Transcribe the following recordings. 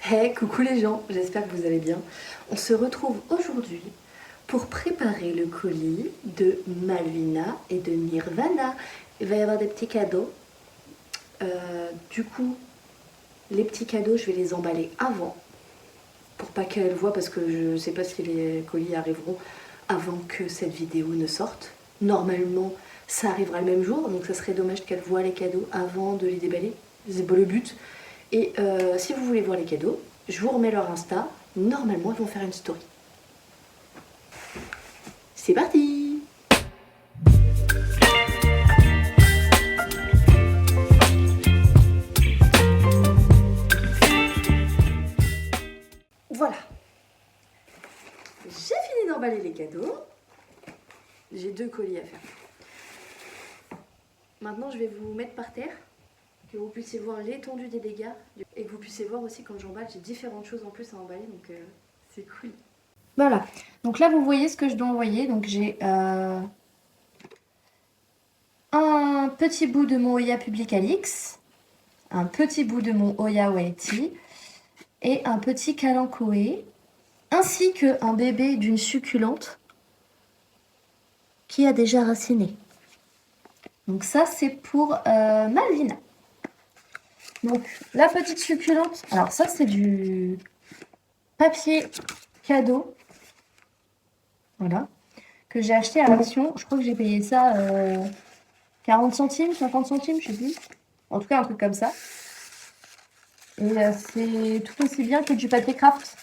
Hey, coucou les gens, j'espère que vous allez bien. On se retrouve aujourd'hui pour préparer le colis de Malvina et de Nirvana. Il va y avoir des petits cadeaux. Du coup, les petits cadeaux, je vais les emballer avant pour pas qu'elles voient parce que je ne sais pas si les colis arriveront avant que cette vidéo ne sorte. Normalement, ça arrivera le même jour, donc ça serait dommage qu'elles voient les cadeaux avant de les déballer. C'est pas le but. Et si vous voulez voir les cadeaux, je vous remets leur Insta. Normalement, ils vont faire une story. C'est parti! Voilà. J'ai fini d'emballer les cadeaux. J'ai 2 colis à faire. Maintenant, je vais vous mettre par terre, que vous puissiez voir l'étendue des dégâts et que vous puissiez voir aussi quand j'emballe, j'ai différentes choses en plus à emballer, donc c'est cool. Voilà, donc là vous voyez ce que je dois envoyer. Donc j'ai un petit bout de mon Oya Publicalix, un petit bout de mon Oya Waiti et un petit Kalanchoé, ainsi qu'un bébé d'une succulente qui a déjà raciné. Donc ça c'est pour Malvina. Donc la petite succulente, alors ça c'est du papier cadeau, voilà, que j'ai acheté à l'Action. Je crois que j'ai payé ça 40 centimes, 50 centimes, je sais plus. En tout cas un truc comme ça. Et c'est tout aussi bien que du papier craft.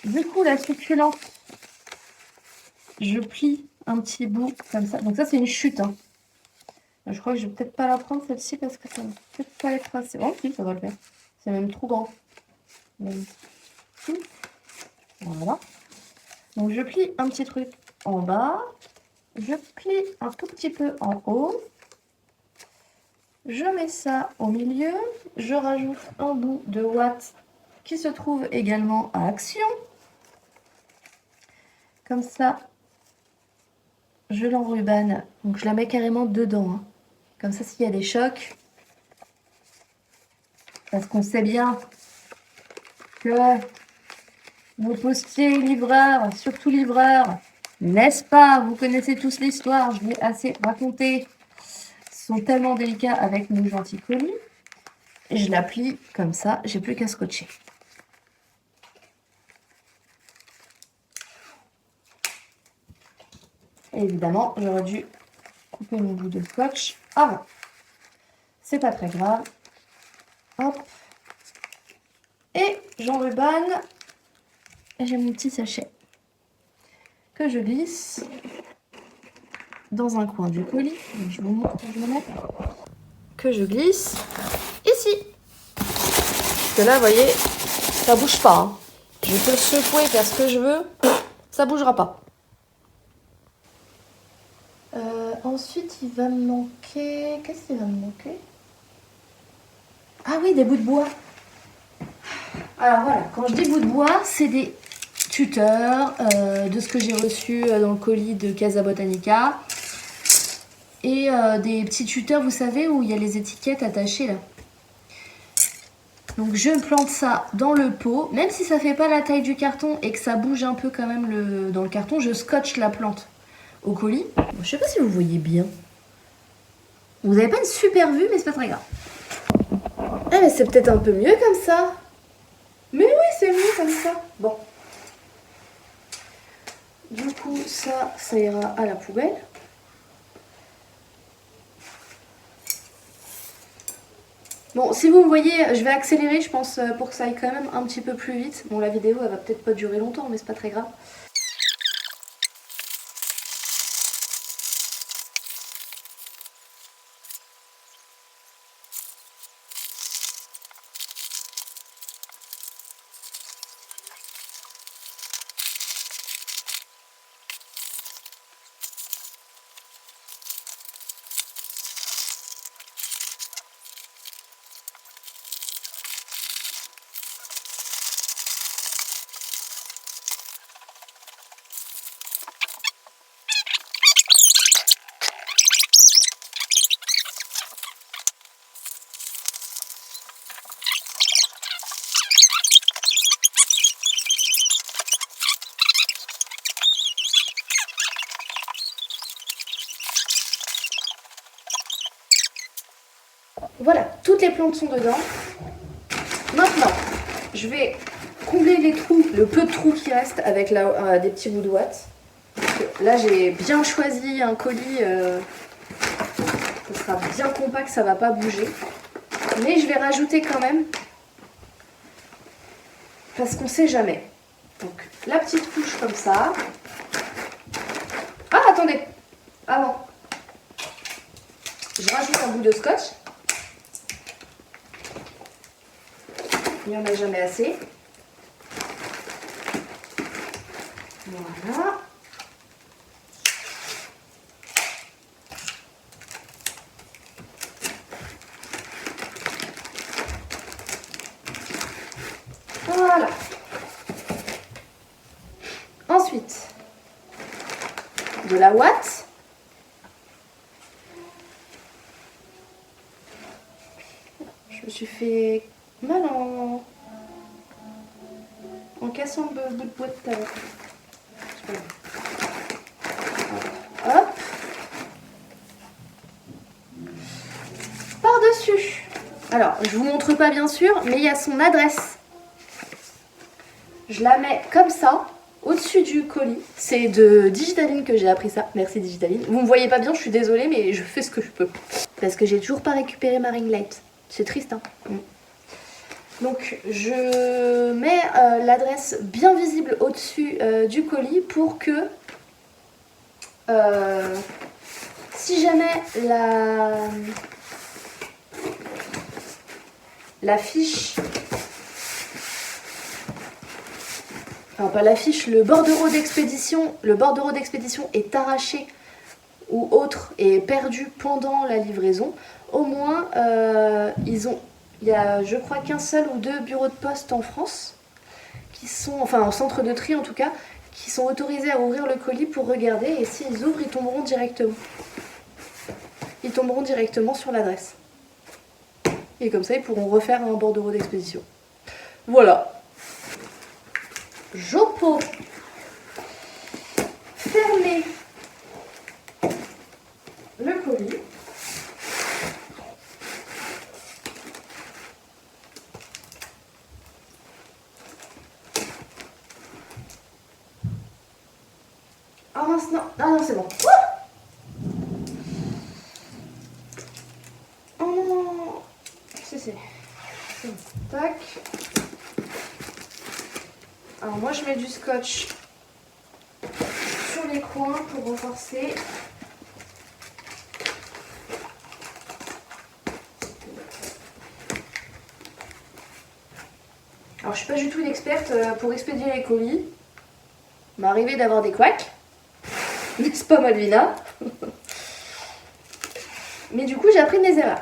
Du coup la succulente, je plie un petit bout comme ça. Donc ça c'est une chute, hein. Je crois que je vais peut-être pas la prendre celle-ci parce que ça va peut-être pas être assez. Oh si, ça va le faire. C'est même trop grand. Voilà. Donc je plie un petit truc en bas. Je plie un tout petit peu en haut. Je mets ça au milieu. Je rajoute un bout de ouate qui se trouve également à Action. Comme ça, je l'enrubane. Donc je la mets carrément dedans, hein. Comme ça, s'il y a des chocs, parce qu'on sait bien que nos postiers livreurs, surtout livreurs, n'est-ce pas? Vous connaissez tous l'histoire, je l'ai assez raconté. Sont tellement délicats avec nos gentils colis. Et je la plie comme ça, j'ai plus qu'à scotcher. Et évidemment, j'aurais dû couper mon bout de scotch avant. C'est pas très grave. Hop. Et j'enrubane. Et j'ai mon petit sachet que je glisse dans un coin du colis. Donc, je vous montre où je le mets. Que je glisse ici. Parce que là, vous voyez, ça bouge pas, hein. Je peux le secouer, faire ce que je veux, ça bougera pas. Ensuite, il va me manquer... Qu'est-ce qu'il va me manquer? Ah oui, des bouts de bois. Alors voilà, quand je dis bouts de bois, c'est des tuteurs de ce que j'ai reçu dans le colis de Casa Botanica. Et des petits tuteurs, vous savez, où il y a les étiquettes attachées là. Donc je plante ça dans le pot. Même si ça fait pas la taille du carton et que ça bouge un peu quand même dans le carton, je scotche la plante au colis. Bon, je sais pas si vous voyez bien. Vous n'avez pas une super vue, mais c'est pas très grave. Ah mais c'est peut-être un peu mieux comme ça. Mais oui, c'est mieux comme ça. Bon. Du coup, ça ira à la poubelle. Bon, si vous me voyez, je vais accélérer, je pense, pour que ça aille quand même un petit peu plus vite. Bon, la vidéo, elle va peut-être pas durer longtemps, mais c'est pas très grave. Voilà, toutes les plantes sont dedans. Maintenant, je vais combler les trous, le peu de trous qui restent avec des petits bouts de ouate. Là, j'ai bien choisi un colis. Ce sera bien compact, ça va pas bouger. Mais je vais rajouter quand même. Parce qu'on sait jamais. Donc, la petite couche comme ça. Ah, attendez. Avant. Je rajoute un bout de scotch. Il n'y en a jamais assez. Voilà. Voilà. Ensuite, de la ouate. Je me suis fait mal en cassant le bout de bois de l'heure. Hop. Par-dessus. Alors, je vous montre pas bien sûr, mais il y a son adresse. Je la mets comme ça, au-dessus du colis. C'est de Digitaline que j'ai appris ça. Merci Digitaline. Vous me voyez pas bien, je suis désolée, mais je fais ce que je peux. Parce que j'ai toujours pas récupéré ma ring light. C'est triste, hein. Donc je mets l'adresse bien visible au-dessus du colis pour que si jamais la fiche, enfin pas la fiche, le bordereau d'expédition est arraché ou autre et perdu pendant la livraison, au moins il y a, je crois, qu'un seul ou deux bureaux de poste en France qui sont, enfin en centre de tri en tout cas, qui sont autorisés à ouvrir le colis pour regarder, et s'ils ouvrent, ils tomberont directement. Ils tomberont directement sur l'adresse. Et comme ça, ils pourront refaire un bordereau d'expédition. Voilà. Jopo. Fermer le colis. Ah mince, non. Ah non, c'est bon. Oh non. C'est bon. Tac. Alors moi, je mets du scotch sur les coins pour renforcer. Alors je suis pas du tout une experte pour expédier les colis. Il m'est arrivé d'avoir des couacs. N'est-ce pas Malvina? Mais du coup j'ai appris de mes erreurs.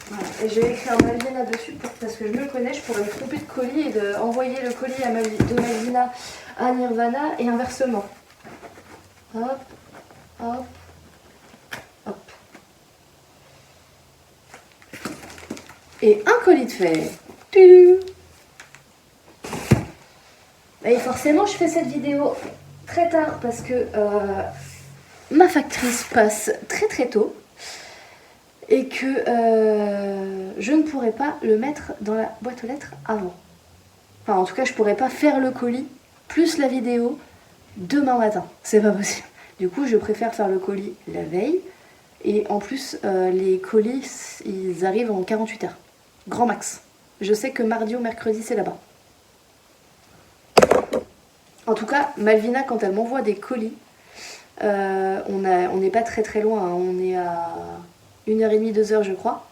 Voilà. Et je vais écrire Malvina dessus parce que je me connais, je pourrais me tromper de colis et envoyer le colis de Malvina à Nirvana et inversement. Hop, hop, hop. Et un colis de fer. Et forcément, je fais cette vidéo très tard parce que ma factrice passe très très tôt et que je ne pourrai pas le mettre dans la boîte aux lettres avant. Enfin, en tout cas, je pourrais pas faire le colis plus la vidéo demain matin. C'est pas possible. Du coup, je préfère faire le colis la veille. Et en plus, les colis, ils arrivent en 48 heures. Grand max. Je sais que mardi ou mercredi, c'est là-bas. En tout cas, Malvina, quand elle m'envoie des colis, on n'est pas très très loin. Hein. On est à 1h30, 2h, je crois.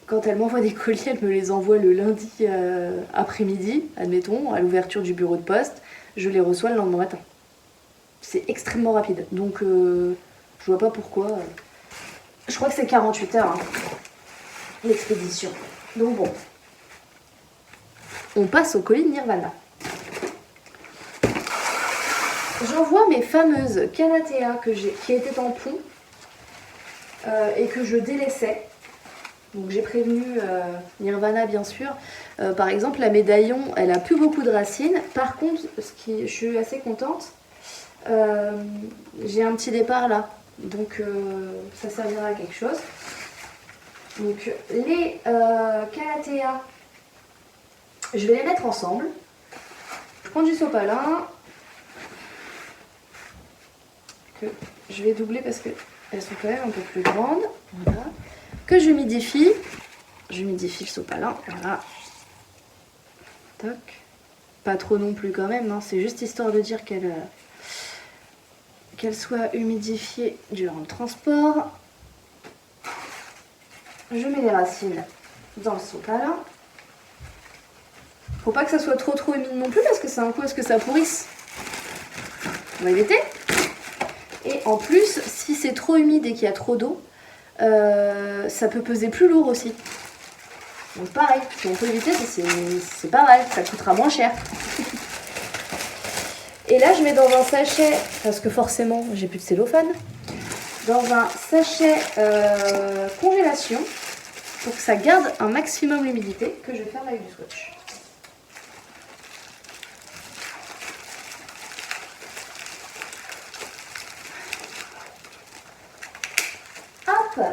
Quand elle m'envoie des colis, elle me les envoie le lundi après-midi, admettons, à l'ouverture du bureau de poste. Je les reçois le lendemain matin. C'est extrêmement rapide. Donc, je vois pas pourquoi. Je crois que c'est 48 heures, hein, l'expédition. Donc bon. On passe au colis de Nirvana. J'envoie mes fameuses Canatea qui étaient en pont et que je délaissais. Donc j'ai prévenu Nirvana bien sûr. Par exemple la médaillon, elle a plus beaucoup de racines. Par contre, je suis assez contente, j'ai un petit départ là. Donc ça servira à quelque chose. Donc les Calathea, je vais les mettre ensemble. Je prends du sopalin que je vais doubler parce qu'elles sont quand même un peu plus grandes. Voilà. Que j'humidifie. J'humidifie le sopalin. Voilà. Toc. Pas trop non plus quand même, hein. C'est juste histoire de dire qu'elle soit humidifiée durant le transport. Je mets les racines dans le sopalin. Faut pas que ça soit trop humide non plus parce que c'est un coup à ce que ça pourrisse. On va éviter. Et en plus, si c'est trop humide et qu'il y a trop d'eau, ça peut peser plus lourd aussi. Donc pareil, si on peut éviter, c'est pas mal, ça coûtera moins cher. Et là, je mets dans un sachet, parce que forcément, j'ai plus de cellophane, dans un sachet congélation, pour que ça garde un maximum l'humidité, que je ferme avec du scotch. Hop.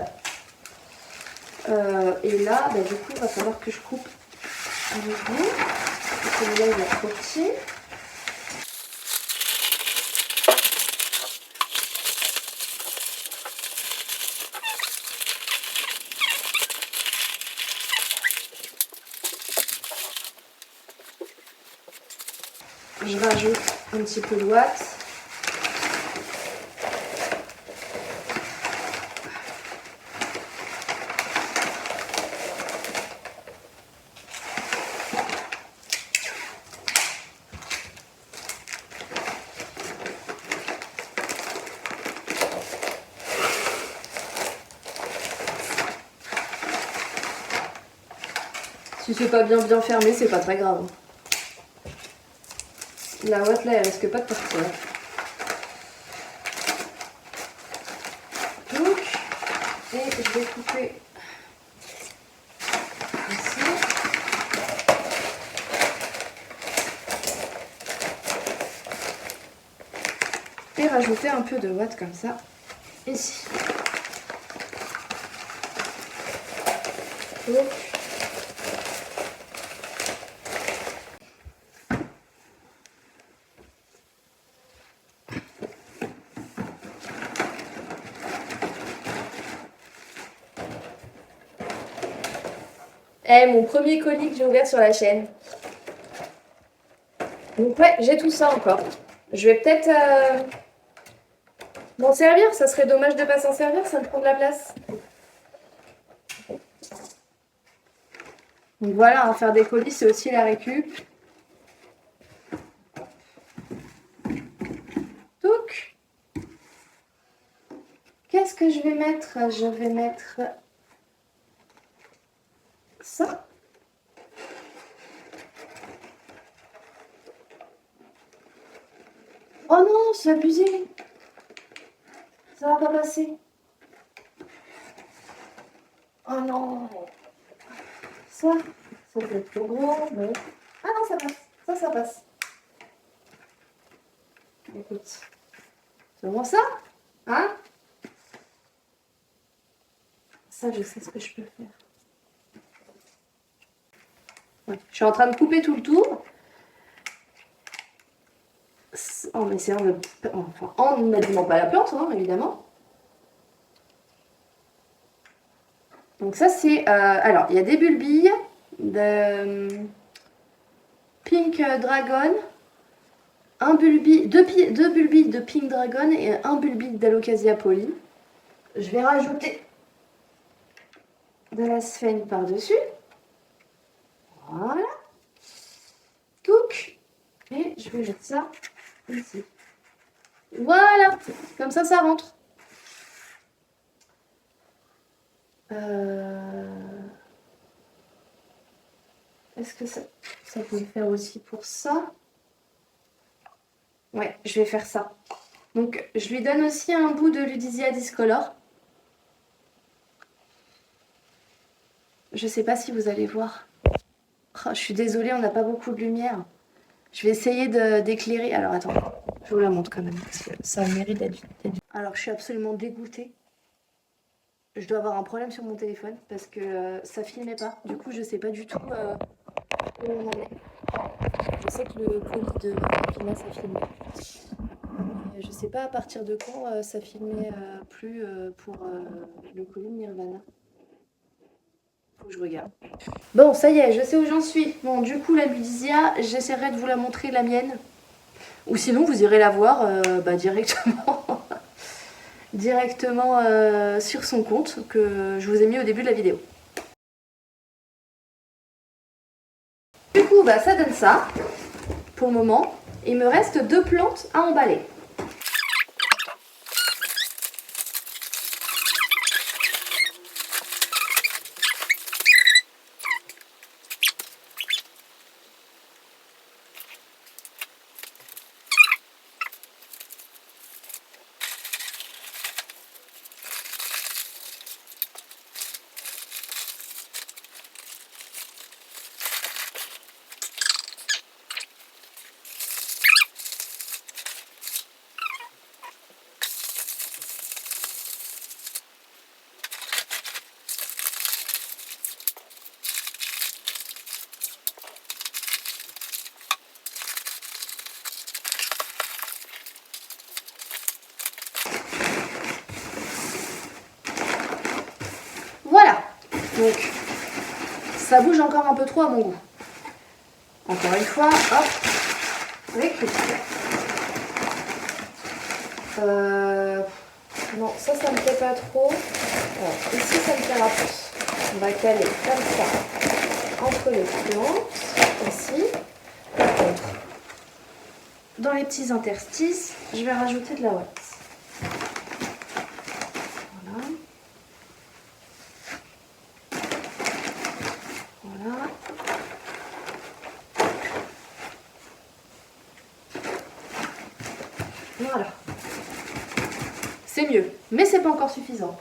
Et là, bah, du coup, il va falloir que je coupe avec vous. Celui-là, il va être trop petit. Je rajoute un petit peu de ouate. Si c'est pas bien fermé, c'est pas très grave. La ouate là, elle risque pas de partir. Donc, et je vais couper ici. Et rajouter un peu de ouate comme ça, ici. Donc, mon premier colis que j'ai ouvert sur la chaîne. Donc ouais, j'ai tout ça encore. Je vais peut-être m'en servir. Ça serait dommage de pas s'en servir, ça me prend de la place. Donc voilà, hein, faire des colis, c'est aussi la récup. Donc, qu'est-ce que je vais mettre? Je vais mettre ça. Oh non, c'est abusé. Ça va pas passer. Oh non. Ça peut être trop gros. Mais... ah non, ça passe. Ça passe. Écoute. C'est vraiment ça? Hein? Ça, je sais ce que je peux faire. Ouais. Je suis en train de couper tout le tour. En essayant de... enfin, en n'abîmant pas la plante, hein, évidemment. Donc ça, c'est... alors, il y a des bulbilles de Pink Dragon, deux bulbilles de Pink Dragon et un bulbille d'Alocasia poly. Je vais rajouter de la sphène par-dessus. Voilà. Touc. Et je vais mettre ça ici. Voilà. Comme ça rentre. Est-ce que ça peut le faire aussi pour ça? Ouais, je vais faire ça. Donc, je lui donne aussi un bout de Ludisia Discolor. Je sais pas si vous allez voir. Oh, je suis désolée, on n'a pas beaucoup de lumière. Je vais essayer d'éclairer. Alors attends, je vous la montre quand même, parce que ça mérite d'être... Alors je suis absolument dégoûtée. Je dois avoir un problème sur mon téléphone, parce que ça filmait pas. Du coup, je sais pas du tout où on en est. Je sais que le colis de Pina, ça filmait. Mais je sais pas à partir de quand ça filmait plus pour le colis de Nirvana. Faut que je regarde. Bon, ça y est, je sais où j'en suis. Bon, du coup, la Ludisia, j'essaierai de vous la montrer, la mienne. Ou sinon, vous irez la voir directement, directement sur son compte, que je vous ai mis au début de la vidéo. Du coup, ça donne ça, pour le moment. Il me reste 2 plantes à emballer. Voilà, donc ça bouge encore un peu trop à mon goût. Encore une fois, hop, avec le pied. Non, ça me plaît pas trop. Alors, ici, ça me plaira plus. On va caler comme ça entre les plantes, ici. Par contre, dans les petits interstices, je vais rajouter de la wax. Voilà. Voilà. Voilà. C'est mieux, mais c'est pas encore suffisant.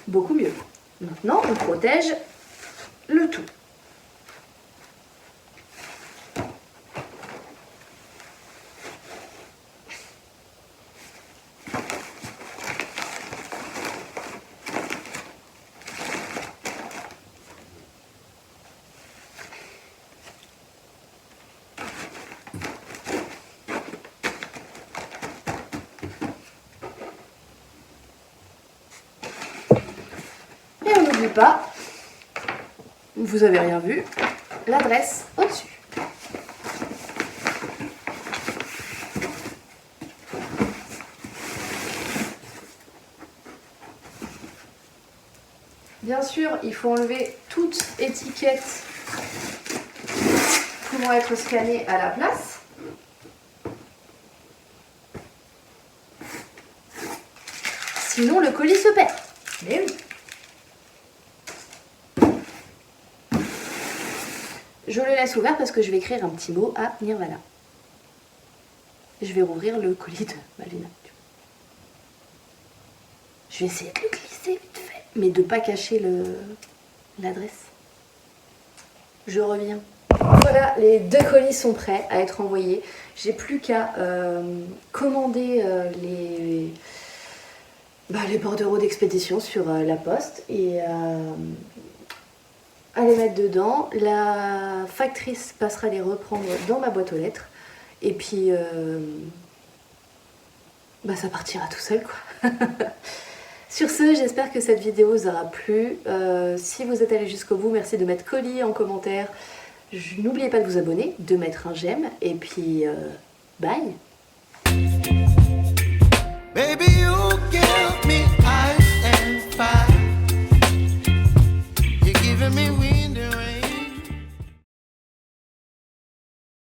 Beaucoup mieux. Maintenant, on protège le tout. Et on n'oublie pas, vous avez rien vu, l'adresse au-dessus. Bien sûr, il faut enlever toute étiquette pouvant être scannée à la place. Sinon, le colis se perd. Mais oui. Je le laisse ouvert parce que je vais écrire un petit mot à Nirvana. Je vais rouvrir le colis de Malena. Je vais essayer de le glisser vite fait, mais de ne pas cacher l'adresse. Je reviens. Voilà, les 2 colis sont prêts à être envoyés. J'ai plus qu'à commander les bordereaux d'expédition sur la poste et à les mettre dedans. La factrice passera les reprendre dans ma boîte aux lettres. Et puis, ça partira tout seul, quoi. Sur ce, j'espère que cette vidéo vous aura plu. Si vous êtes allé jusqu'au bout, merci de mettre colis en commentaire. N'oubliez pas de vous abonner, de mettre un j'aime. Et puis, bye!